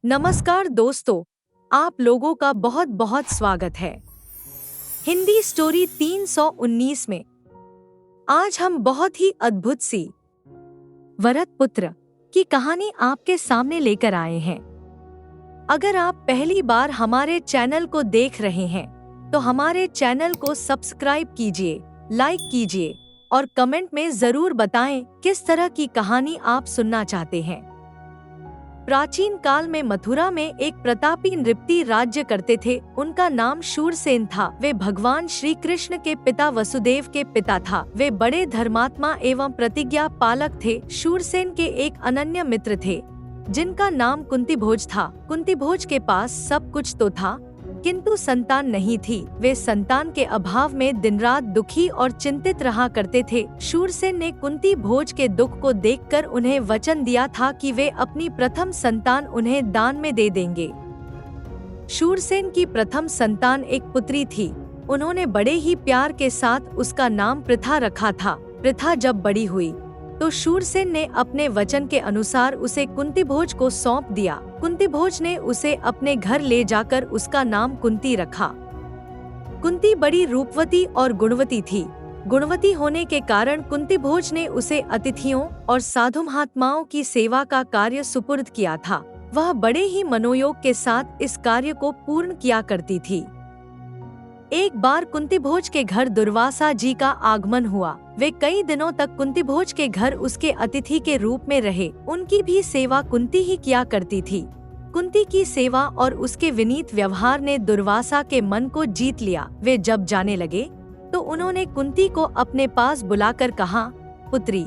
नमस्कार दोस्तों, आप लोगों का बहुत बहुत स्वागत है हिंदी स्टोरी 319 में। आज हम बहुत ही अद्भुत सी वरदपुत्र की कहानी आपके सामने लेकर आए हैं। अगर आप पहली बार हमारे चैनल को देख रहे हैं तो हमारे चैनल को सब्सक्राइब कीजिए, लाइक कीजिए और कमेंट में जरूर बताएं किस तरह की कहानी आप सुनना चाहते हैं। प्राचीन काल में मथुरा में एक प्रतापी नृपति राज्य करते थे। उनका नाम शूरसेन था। वे भगवान श्री कृष्ण के पिता वसुदेव के पिता था। वे बड़े धर्मात्मा एवं प्रतिज्ञा पालक थे। शूरसेन के एक अनन्य मित्र थे जिनका नाम कुंतीभोज था। कुंतीभोज के पास सब कुछ तो था किंतु संतान नहीं थी। वे संतान के अभाव में दिन रात दुखी और चिंतित रहा करते थे। शूरसेन ने कुंतीभोज के दुख को देखकर उन्हें वचन दिया था कि वे अपनी प्रथम संतान उन्हें दान में दे देंगे। शूरसेन की प्रथम संतान एक पुत्री थी। उन्होंने बड़े ही प्यार के साथ उसका नाम पृथा रखा था। पृथा जब बड़ी हुई तो शूरसेन ने अपने वचन के अनुसार उसे कुंतीभोज को सौंप दिया। कुंतीभोज ने उसे अपने घर ले जाकर उसका नाम कुंती रखा। कुंती बड़ी रूपवती और गुणवती थी। गुणवती होने के कारण कुंतीभोज ने उसे अतिथियों और साधु महात्माओं की सेवा का कार्य सुपुर्द किया था। वह बड़े ही मनोयोग के साथ इस कार्य को पूर्ण किया करती थी। एक बार कुंतीभोज के घर दुर्वासा जी का आगमन हुआ। वे कई दिनों तक कुंतीभोज के घर उसके अतिथि के रूप में रहे। उनकी भी सेवा कुंती ही किया करती थी। कुंती की सेवा और उसके विनीत व्यवहार ने दुर्वासा के मन को जीत लिया। वे जब जाने लगे तो उन्होंने कुंती को अपने पास बुलाकर कहा, पुत्री,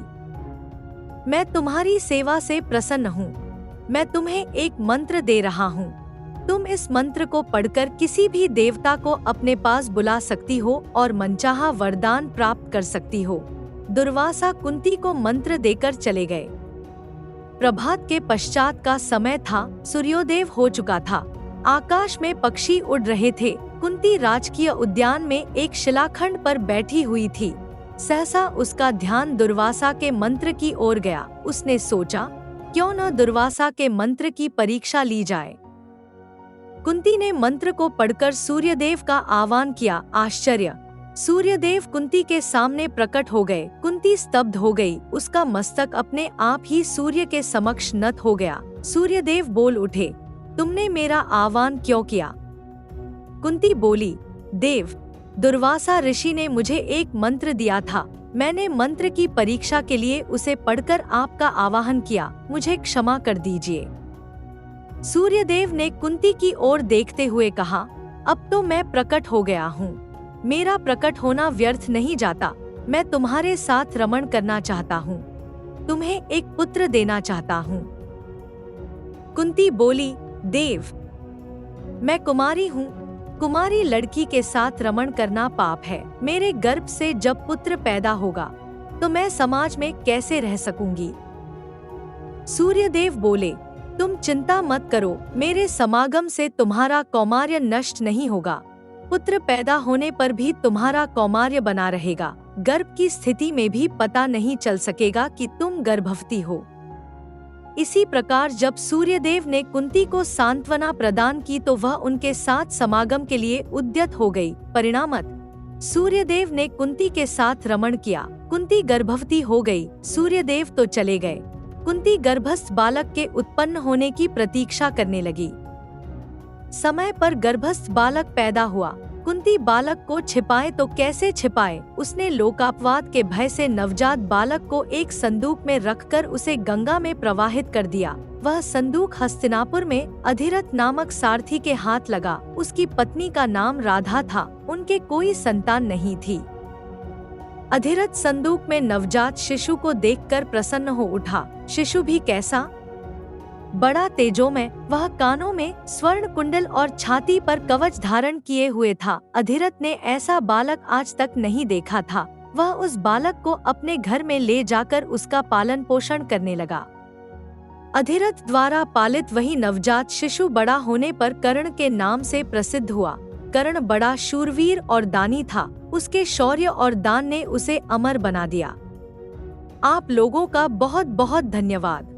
मैं तुम्हारी सेवा से प्रसन्न हूँ। मैं तुम्हें एक मंत्र दे रहा हूँ। तुम इस मंत्र को पढ़कर किसी भी देवता को अपने पास बुला सकती हो और मनचाहा वरदान प्राप्त कर सकती हो। दुर्वासा कुंती को मंत्र देकर चले गए। प्रभात के पश्चात का समय था। सूर्योदय हो चुका था। आकाश में पक्षी उड़ रहे थे। कुंती राजकीय उद्यान में एक शिलाखंड पर बैठी हुई थी। सहसा उसका ध्यान दुर्वासा के मंत्र की ओर गया। उसने सोचा, क्यों न दुर्वासा के मंत्र की परीक्षा ली जाए। कुंती ने मंत्र को पढ़कर सूर्यदेव का आह्वान किया। आश्चर्य! सूर्यदेव कुंती के सामने प्रकट हो गए। कुंती स्तब्ध हो गई। उसका मस्तक अपने आप ही सूर्य के समक्ष नत हो गया। सूर्यदेव बोल उठे, तुमने मेरा आह्वान क्यों किया? कुंती बोली, देव, दुर्वासा ऋषि ने मुझे एक मंत्र दिया था। मैंने मंत्र की परीक्षा के लिए उसे पढ़कर आपका आवाहन किया। मुझे क्षमा कर दीजिए। सूर्यदेव ने कुंती की ओर देखते हुए कहा, अब तो मैं प्रकट हो गया हूँ। मेरा प्रकट होना व्यर्थ नहीं जाता। मैं तुम्हारे साथ रमण करना चाहता हूँ। तुम्हें एक पुत्र देना चाहता हूँ। कुंती बोली, देव, मैं कुमारी हूँ। कुमारी लड़की के साथ रमण करना पाप है। मेरे गर्भ से जब पुत्र पैदा होगा तो मैं समाज में कैसे रह सकूंगी? सूर्यदेव बोले, तुम चिंता मत करो। मेरे समागम से तुम्हारा कौमार्य नष्ट नहीं होगा। पुत्र पैदा होने पर भी तुम्हारा कौमार्य बना रहेगा। गर्भ की स्थिति में भी पता नहीं चल सकेगा कि तुम गर्भवती हो। इसी प्रकार जब सूर्यदेव ने कुंती को सांत्वना प्रदान की तो वह उनके साथ समागम के लिए उद्यत हो गई। परिणामत सूर्यदेव ने कुंती के साथ रमण किया। कुंती गर्भवती हो गई। सूर्यदेव तो चले गए। कुंती गर्भस्थ बालक के उत्पन्न होने की प्रतीक्षा करने लगी। समय पर गर्भस्थ बालक पैदा हुआ। कुंती बालक को छिपाए तो कैसे छिपाए? उसने लोकापवाद के भय से नवजात बालक को एक संदूक में रखकर उसे गंगा में प्रवाहित कर दिया। वह संदूक हस्तिनापुर में अधिरथ नामक सारथी के हाथ लगा। उसकी पत्नी का नाम राधा था। उनके कोई संतान नहीं थी। अधिरथ संदूक में नवजात शिशु को देखकर प्रसन्न हो उठा। शिशु भी कैसा? बड़ा तेजोमय। वह कानों में स्वर्ण कुंडल और छाती पर कवच धारण किए हुए था। अधिरथ ने ऐसा बालक आज तक नहीं देखा था। वह उस बालक को अपने घर में ले जाकर उसका पालन पोषण करने लगा। अधिरथ द्वारा पालित वही नवजात शिशु बड़ा होने पर कर्ण के नाम से प्रसिद्ध हुआ। कर्ण बड़ा शूरवीर और दानी था। उसके शौर्य और दान ने उसे अमर बना दिया। आप लोगों का बहुत बहुत धन्यवाद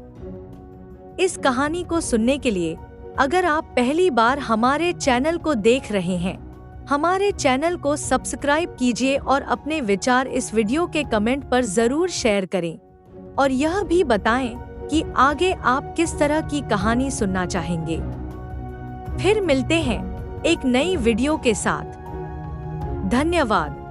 इस कहानी को सुनने के लिए। अगर आप पहली बार हमारे चैनल को देख रहे हैं, हमारे चैनल को सब्सक्राइब कीजिए और अपने विचार इस वीडियो के कमेंट पर जरूर शेयर करें और यह भी बताएं कि आगे आप किस तरह की कहानी सुनना चाहेंगे। फिर मिलते हैं एक नई वीडियो के साथ। धन्यवाद।